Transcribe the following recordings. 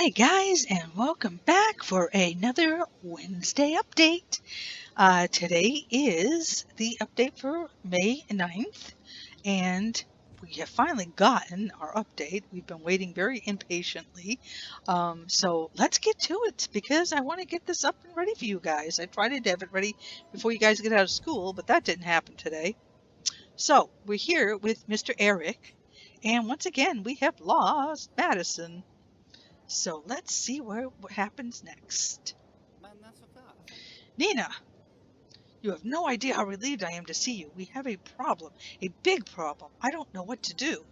Hi guys, and welcome back for another Wednesday update. Today is the update for May 9th, and we have finally gotten our update. We've been waiting very impatiently. So let's get to it because I want to get this up and ready for you guys. I tried to have it ready before you guys get out of school, but that didn't happen today. So we're here with Mr. Erik, and once again we have lost Madison. So let's see what happens next. Nina, you have no idea how relieved I am to see you. We have a problem, a big problem. I don't know what to do.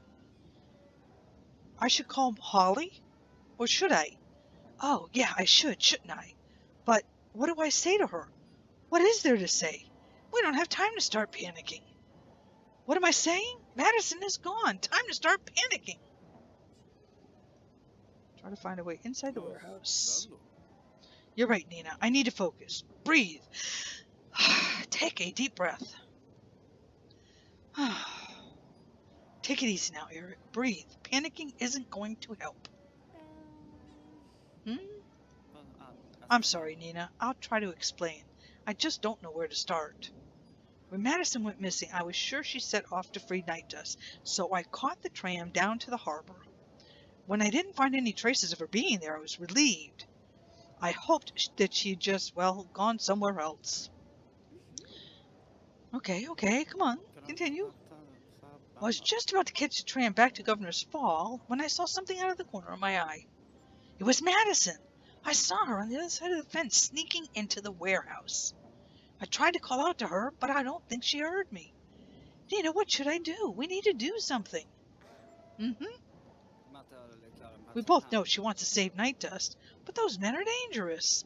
I should call Holly? Or should I? Oh, yeah, I should, shouldn't I? But what do I say to her? What is there to say? We don't have time to start panicking. What am I saying? Madison is gone. Time to start panicking. Try to find a way inside the warehouse. You're right, Nina. I need to focus. Breathe. Take a deep breath. Take it easy now, Erik. Breathe. Panicking isn't going to help. I'm sorry, Nina. I'll try to explain. I just don't know where to start. When Madison went missing, I was sure she set off to free Night Dust, so I caught the tram down to the harbor. When I didn't find any traces of her being there, I was relieved. I hoped that she had just, gone somewhere else. Okay, come on, continue. I was just about to catch the tram back to Governor's Fall when I saw something out of the corner of my eye. It was Madison. I saw her on the other side of the fence sneaking into the warehouse. I tried to call out to her, but I don't think she heard me. Nina, what should I do? We need to do something. We both know she wants to save Night Dust, but those men are dangerous.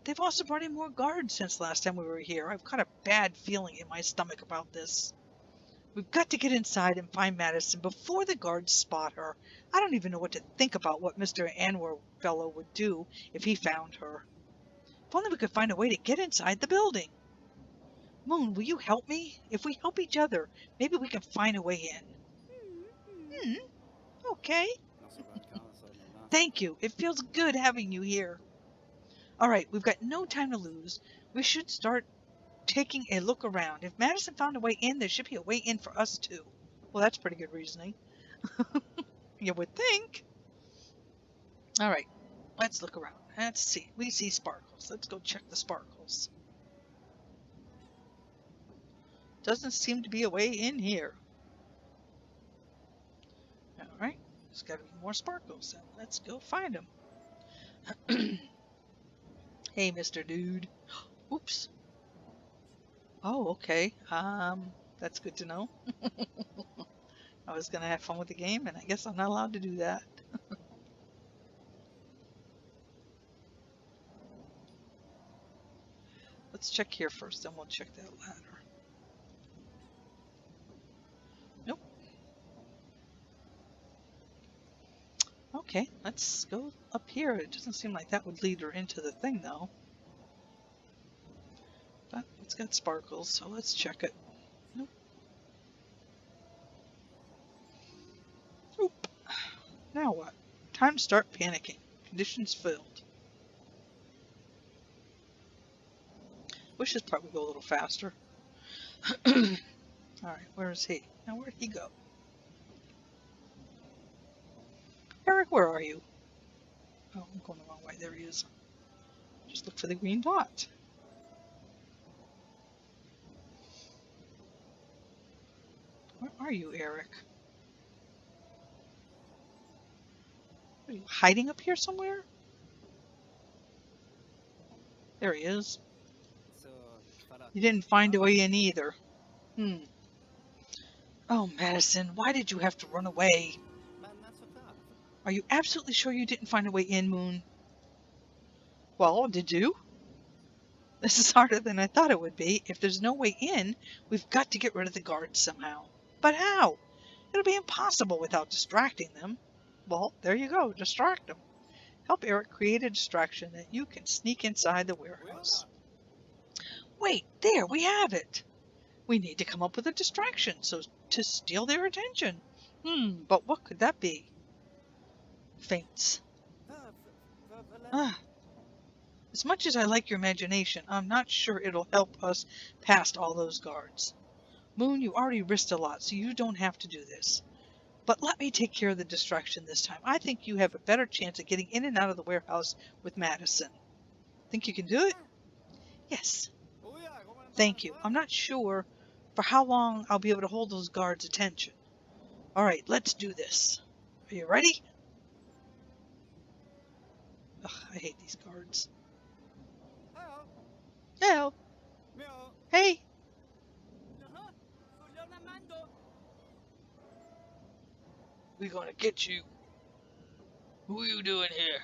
They've also brought in more guards since last time we were here. I've got a bad feeling in my stomach about this. We've got to get inside and find Madison before the guards spot her. I don't even know what to think about what Mr. Anwar fellow would do if he found her. If only we could find a way to get inside the building. Moon, will you help me? If we help each other, maybe we can find a way in. Okay. Thank you. It feels good having you here. All right, we've got no time to lose. We should start taking a look around. If Madison found a way in, there should be a way in for us too. Well, that's pretty good reasoning. You would think. All right, let's look around. Let's see. We see sparkles. Let's go check the sparkles. Doesn't seem to be a way in here. All right, there's got to be more sparkles. Let's go find them. Hey, Mr. Dude. Oops. Oh, okay. That's good to know. I was gonna have fun with the game, and I guess I'm not allowed to do that. Let's check here first, then we'll check that ladder. Nope. Okay, let's go up here. It doesn't seem like that would lead her into the thing, though. But it's got sparkles, so let's check it. Nope. Oop. Now what? Time to start panicking. Conditions filled. Wish this part would go a little faster. Alright, where is he? Now where'd he go? Erik, where are you? Oh, I'm going the wrong way. There he is. Just look for the green dot. Where are you, Erik? Are you hiding up here somewhere? There he is. You didn't find a way in either. Oh, Madison, why did you have to run away? Are you absolutely sure you didn't find a way in, Moon? Well, did you? This is harder than I thought it would be. If there's no way in, we've got to get rid of the guards somehow. But how? It'll be impossible without distracting them. Well, there you go. Distract them. Help Erik create a distraction that you can sneak inside the warehouse. Wait, there, we have it. We need to come up with a distraction to steal their attention. But what could that be? Faints. Ah, as much as I like your imagination, I'm not sure it'll help us past all those guards. Moon, you already risked a lot, so you don't have to do this. But let me take care of the distraction this time. I think you have a better chance of getting in and out of the warehouse with Madison. Think you can do it? Yes. Thank you. I'm not sure for how long I'll be able to hold those guards' attention. All right, let's do this. Are you ready? Ugh, I hate these guards. Hello. Hey. We're gonna get you. Who are you doing here?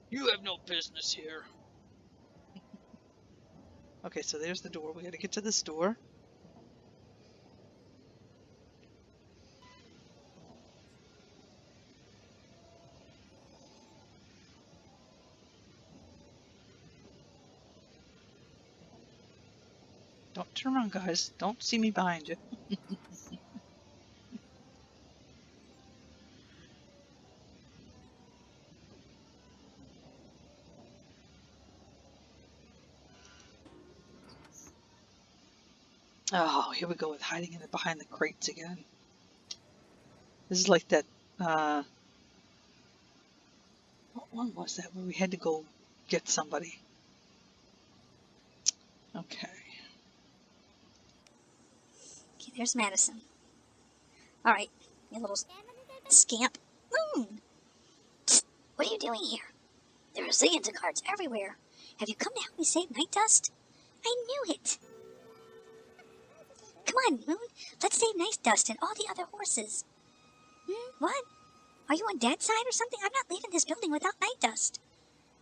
You have no business here. Okay, so there's the door. We gotta get to this door. Don't turn around, guys. Don't see me behind you. Oh, here we go with hiding in behind the crates again. This is like that, what one was that where we had to go get somebody? Okay. Okay, there's Madison. Alright, you little scamp. Moon! Psst, what are you doing here? There are zillions of guards everywhere. Have you come to help me save Night Dust? I knew it! Come on, Moon. Let's save Night Dust and all the other horses. What? Are you on Dad's side or something? I'm not leaving this building without Night Dust.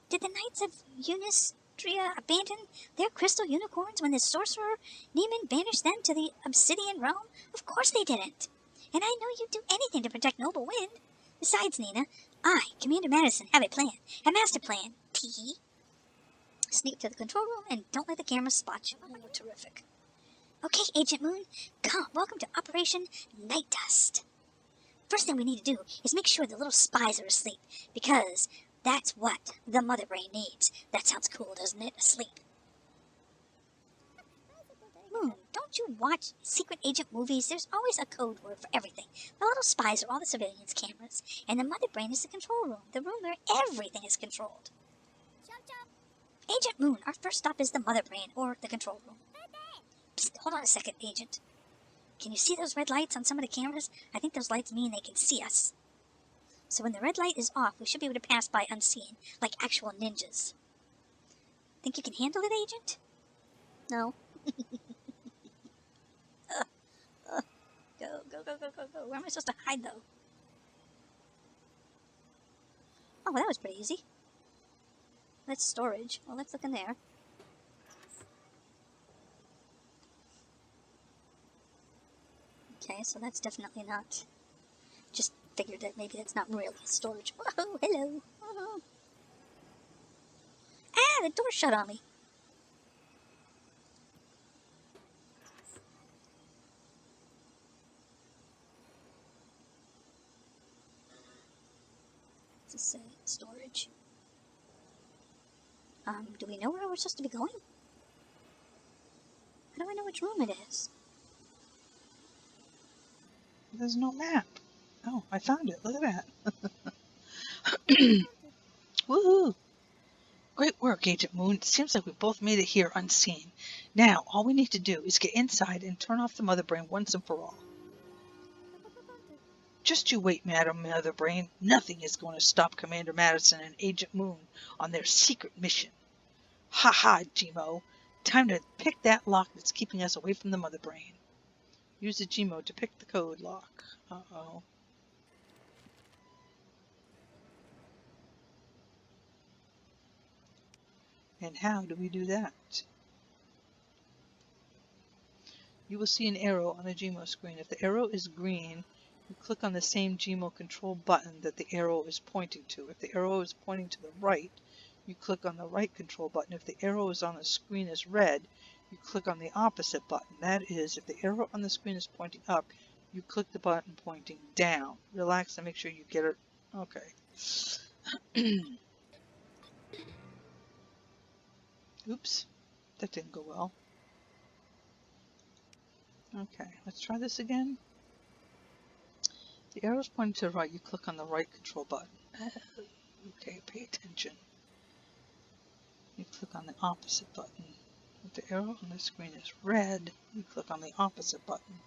Did the Knights of Unistria abandon their crystal unicorns when the sorcerer Neiman banished them to the obsidian realm? Of course they didn't. And I know you'd do anything to protect Noble Wind. Besides, Nina, I, Commander Madison, have a plan. A master plan. Tee. Sneak to the control room and don't let the camera spot you. Oh, terrific. Okay, Agent Moon, come. Welcome to Operation Night Dust. First thing we need to do is make sure the little spies are asleep, because that's what the mother brain needs. That sounds cool, doesn't it? Asleep. Moon, don't you watch secret agent movies? There's always a code word for everything. The little spies are all the surveillance cameras, and the mother brain is the control room, the room where everything is controlled. Agent Moon, our first stop is the mother brain, or the control room. Psst, hold on a second, Agent. Can you see those red lights on some of the cameras? I think those lights mean they can see us. So when the red light is off, we should be able to pass by unseen, like actual ninjas. Think you can handle it, Agent? No. Go. Where am I supposed to hide, though? Oh, well, that was pretty easy. That's storage. Well, let's look in there. Okay, so that's definitely not... Just figured that maybe that's not really storage. Whoa, hello. Oh. Ah, the door shut on me. What's this say? Storage. Do we know where we're supposed to be going? How do I know which room it is? There's no map. Oh, I found it. Look at that. Woohoo! Great work, Agent Moon. It seems like we both made it here unseen. Now, all we need to do is get inside and turn off the mother brain once and for all. Just you wait, Madam Mother Brain. Nothing is going to stop Commander Madison and Agent Moon on their secret mission. Ha ha, Gmo. Time to pick that lock that's keeping us away from the mother brain. Use the Gmo to pick the code lock. Uh-oh. And how do we do that? You will see an arrow on the Gmo screen. If the arrow is green, you click on the same Gmo control button that the arrow is pointing to. If the arrow is pointing to the right, you click on the right control button. If the arrow is on the screen is red, you click on the opposite button. That is, if the arrow on the screen is pointing up, you click the button pointing down. Relax and make sure you get it. Okay. Oops, that didn't go well. Okay, let's try this again. The arrow's pointing to the right. You click on the right control button. Okay, pay attention. You click on the opposite button. If the arrow on the screen is red, you click on the opposite button.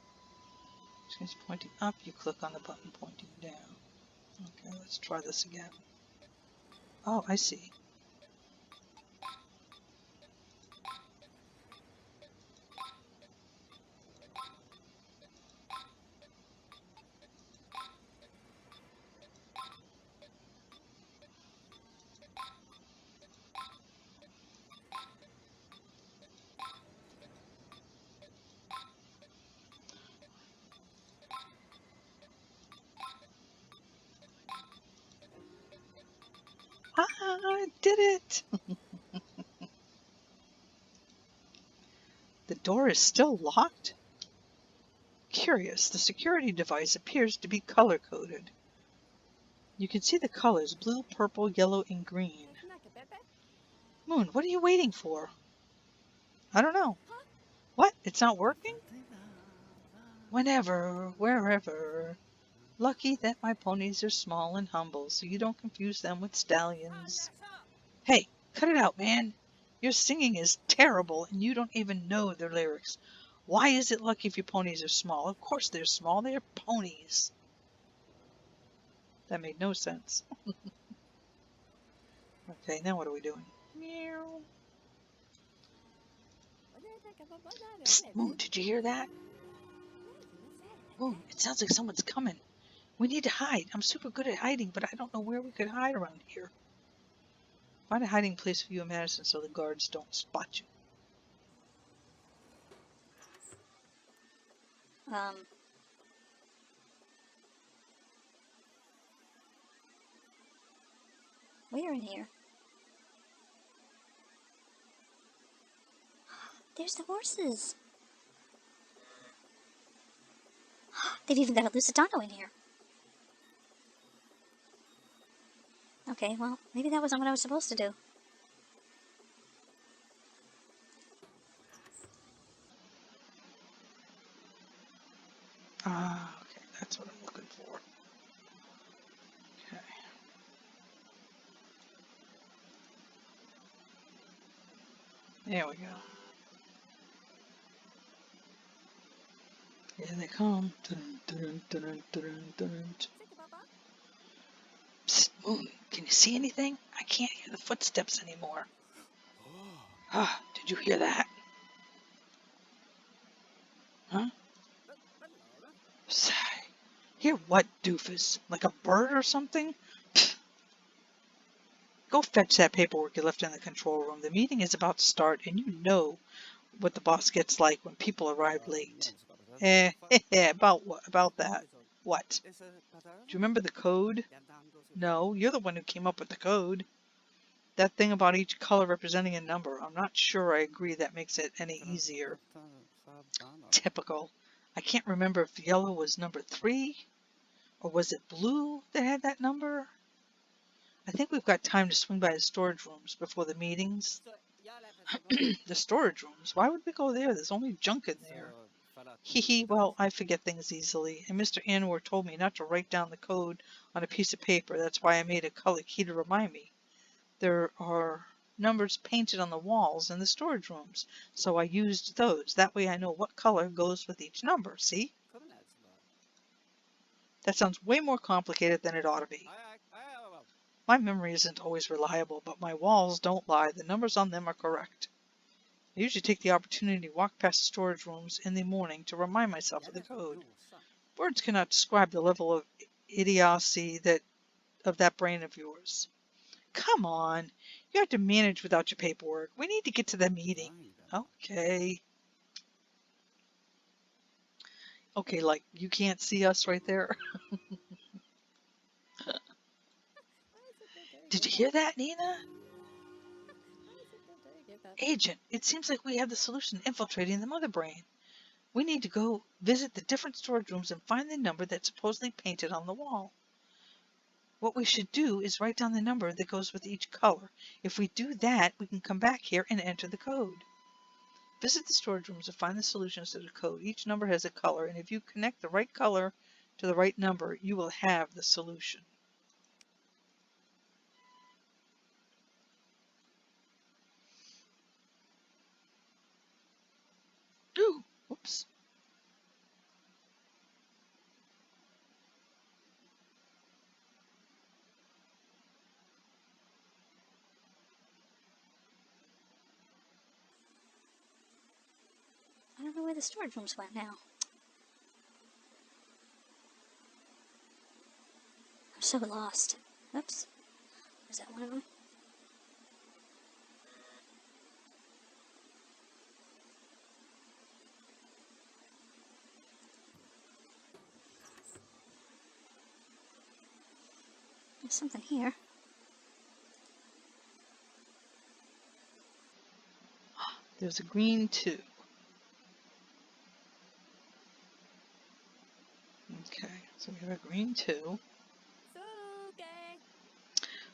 If it's pointing up, you click on the button pointing down. Okay, let's try this again. Oh, I see. Ah, I did it! The door is still locked? Curious, the security device appears to be color-coded. You can see the colors blue, purple, yellow, and green. Moon, what are you waiting for? I don't know. What? It's not working? Whenever, wherever. Lucky that my ponies are small and humble, so you don't confuse them with stallions. Hey, cut it out, man. Your singing is terrible, and you don't even know the lyrics. Why is it lucky if your ponies are small? Of course they're small. They're ponies. That made no sense. Okay, now what are we doing? Meow. Psst, Moon, did you hear that? Moon, it sounds like someone's coming. We need to hide. I'm super good at hiding, but I don't know where we could hide around here. Find a hiding place for you and Madison so the guards don't spot you. We're in here. There's the horses. They've even got a Lusitano in here. Okay, well, maybe that wasn't what I was supposed to do. Ah, okay, that's what I'm looking for. Okay. There we go. Here they come. Dun, dun, dun, dun, dun. Psst, Moon, can you see anything? I can't hear the footsteps anymore. Ah, did you hear that? Huh? Sigh. Hear what, doofus? Like a bird or something? Go fetch that paperwork you left in the control room. The meeting is about to start, and you know what the boss gets like when people arrive late. About what? About that. What? Do you remember the code? No, you're the one who came up with the code. That thing about each color representing a number. I'm not sure I agree that makes it any easier. Typical. I can't remember if yellow was number 3, or was it blue that had that number? I think we've got time to swing by the storage rooms before the meetings. The storage rooms? Why would we go there? There's only junk in there. Hee, well, I forget things easily, and Mr. Anwar told me not to write down the code on a piece of paper. That's why I made a color key to remind me. There are numbers painted on the walls in the storage rooms, so I used those. That way I know what color goes with each number, see? That sounds way more complicated than it ought to be. My memory isn't always reliable, but my walls don't lie. The numbers on them are correct. I usually take the opportunity to walk past the storage rooms in the morning to remind myself of the code. Words cannot describe the level of idiocy of that brain of yours. Come on, you have to manage without your paperwork. We need to get to the meeting. Okay. Okay, like, you can't see us right there? Did you hear that, Nina? Agent, it seems like we have the solution to infiltrating the mother brain. We need to go visit the different storage rooms and find the number that's supposedly painted on the wall. What we should do is write down the number that goes with each color. If we do that, we can come back here and enter the code. Visit the storage rooms to find the solutions to the code. Each number has a color, and if you connect the right color to the right number, you will have the solution. Ooh, whoops. I don't know where the storage rooms went now. I'm so lost. Oops. Was that one of them? There's something here. There's a green 2. Okay, so we have a green 2.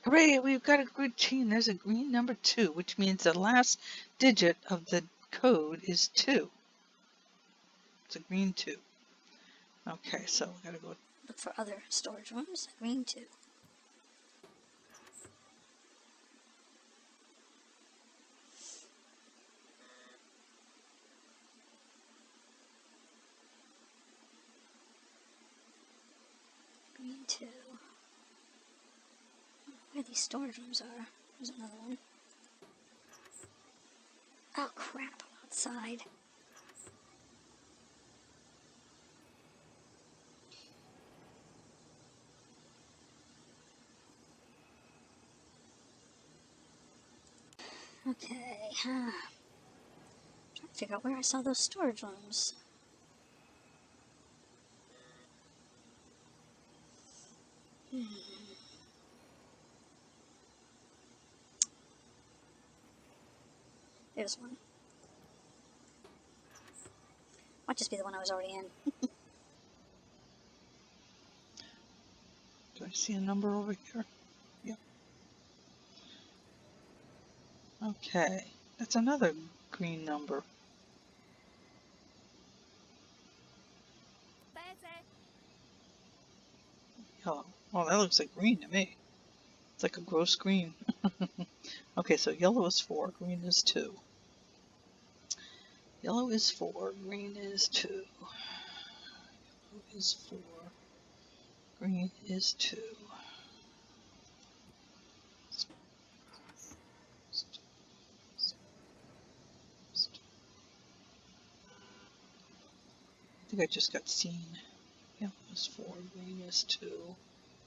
Hooray, we've got a good team. There's a green number 2, which means the last digit of the code is 2. It's a green 2. Okay, so we gotta go Look for other storage rooms. Green 2. Green 2. Where these storage rooms are. There's another one. Oh crap, I'm outside. Okay, trying to figure out where I saw those storage rooms. There's one. Might just be the one I was already in. Do I see a number over here? Yep. Okay, that's another green number. Yellow. Oh, that looks like green to me. It's like a gross green. Okay, so yellow is 4, green is 2. Yellow is 4, green is 2. Yellow is 4, green is 2. I think I just got seen. Yellow is 4, green is 2.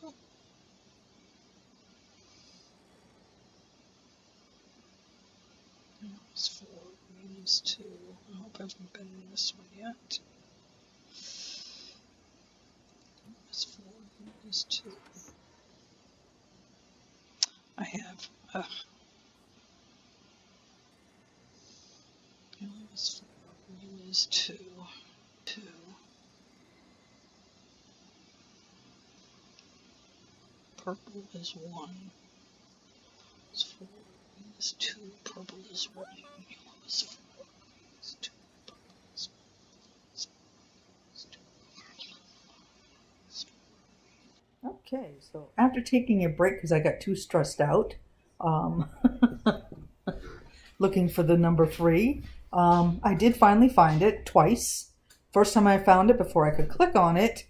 Oh. Yellow is 4, green is 2. I hope I haven't been in this one yet. Yellow is 4, green is 2. I have. Yellow is 4, green is 2. 2. Purple is 1. It's 4, green is 2. Purple is 1. Yellow is 4, green is 2. Purple is 1. Okay, so after taking a break because I got too stressed out, looking for the number 3, I did finally find it twice. First time I found it, before I could click on it,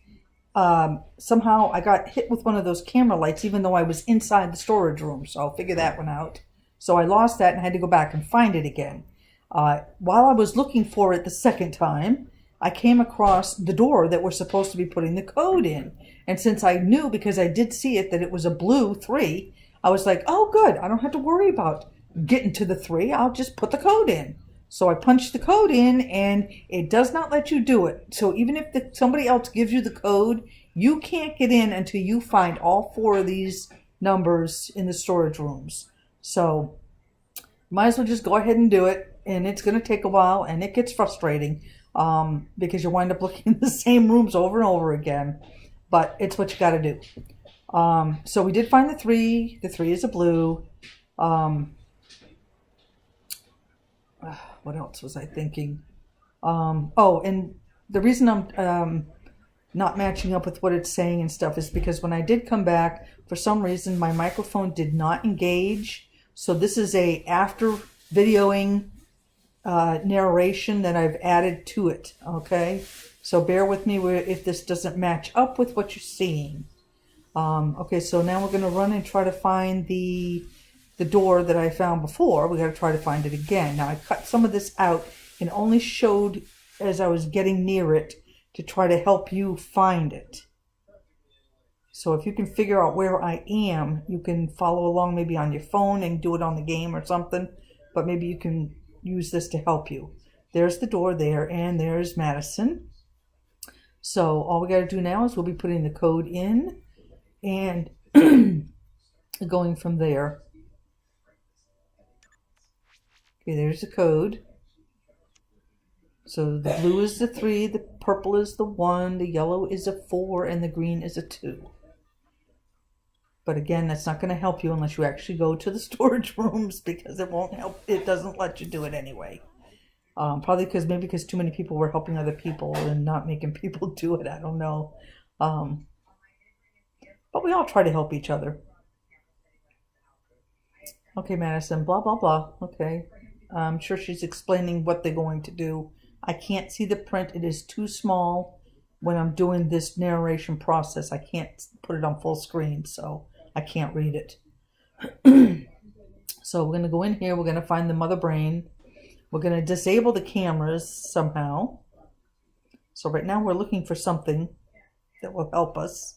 somehow I got hit with one of those camera lights even though I was inside the storage room, so I'll figure that one out. So I lost that and had to go back and find it again. While I was looking for it the second time, I came across the door that we're supposed to be putting the code in. And since I knew, because I did see it, that it was a blue 3, I was like, oh good, I don't have to worry about getting to the 3, I'll just put the code in. So I punched the code in and it does not let you do it. So even if somebody else gives you the code, you can't get in until you find all 4 of these numbers in the storage rooms. So might as well just go ahead and do it. And it's going to take a while and it gets frustrating because you wind up looking in the same rooms over and over again. But it's what you got to do. So we did find the 3. The 3 is a blue. What else was I thinking? Oh, and the reason I'm not matching up with what it's saying and stuff is because when I did come back, for some reason my microphone did not engage. So this is a after videoing narration that I've added to it. Okay, so bear with me if this doesn't match up with what you're seeing. Okay, so now we're going to run and try to find the door that I found before. We got to try to find it again. Now I cut some of this out and only showed as I was getting near it to try to help you find it. So if you can figure out where I am, you can follow along maybe on your phone and do it on the game or something. But maybe you can use this to help you. There's the door there, and there's Madison. So all we got to do now is we'll be putting the code in and going from there. Okay, there's the code. So the blue is the 3, the purple is the 1, the yellow is a 4, and the green is a 2. But again, that's not going to help you unless you actually go to the storage rooms, because it won't help. It doesn't let you do it anyway. Probably because too many people were helping other people and not making people do it. I don't know. But we all try to help each other. Okay, Madison, blah, blah, blah. Okay. I'm sure she's explaining what they're going to do. I can't see the print. It is too small when I'm doing this narration process. I can't put it on full screen, so I can't read it. So we're going to go in here. We're going to find the mother brain. We're going to disable the cameras somehow. So right now we're looking for something that will help us.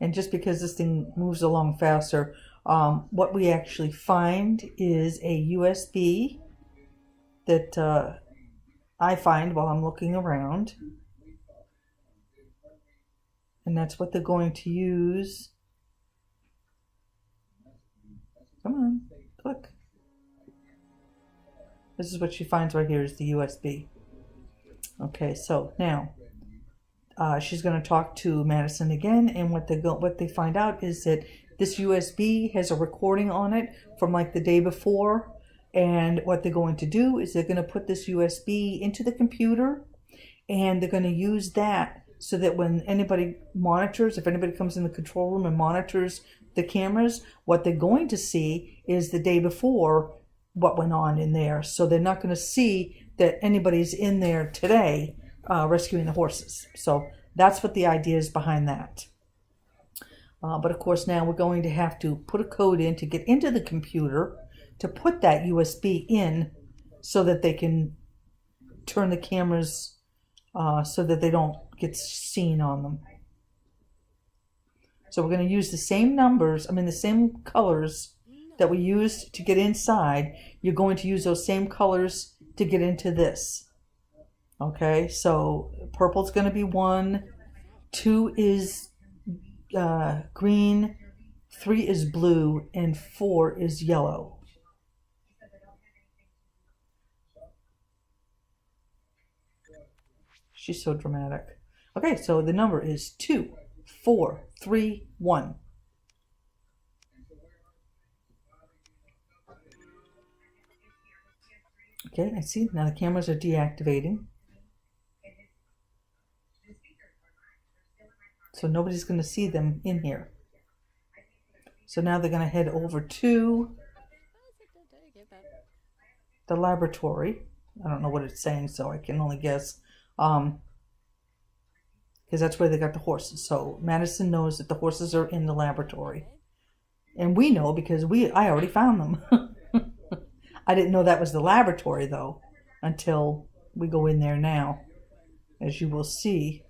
And just because this thing moves along faster, what we actually find is a USB that I find while I'm looking around. And that's what they're going to use. Come on, click. This is what she finds right here is the USB. Okay, so now she's going to talk to Madison again, and what they find out is that this USB has a recording on it from like the day before, and what they're going to do is they're going to put this USB into the computer, and they're going to use that so that when anybody monitors, if anybody comes in the control room and monitors the cameras, what they're going to see is the day before what went on in there. So they're not going to see that anybody's in there today rescuing the horses. So that's what the idea is behind that. But of course now we're going to have to put a code in to get into the computer to put that USB in so that they can turn the cameras so that they don't get seen on them. So we're going to use the same numbers, the same colors that we used to get inside. You're going to use those same colors to get into this. Okay, so purple's going to be 1, 2 is green, 3 is blue, and 4 is yellow. She's so dramatic. Okay, so the number is 2, 4, 3, 1. Okay, I see. Now the cameras are deactivating. So nobody's going to see them in here. So now they're going to head over to the laboratory. I don't know what it's saying, so I can only guess. Because that's where they got the horses. So Madison knows that the horses are in the laboratory. And we know because I already found them. I didn't know that was the laboratory, though, until we go in there now, as you will see.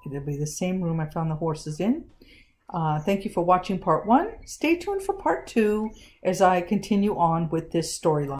It'll be the same room I found the horses in. Thank you for watching part 1. Stay tuned for part 2 as I continue on with this storyline.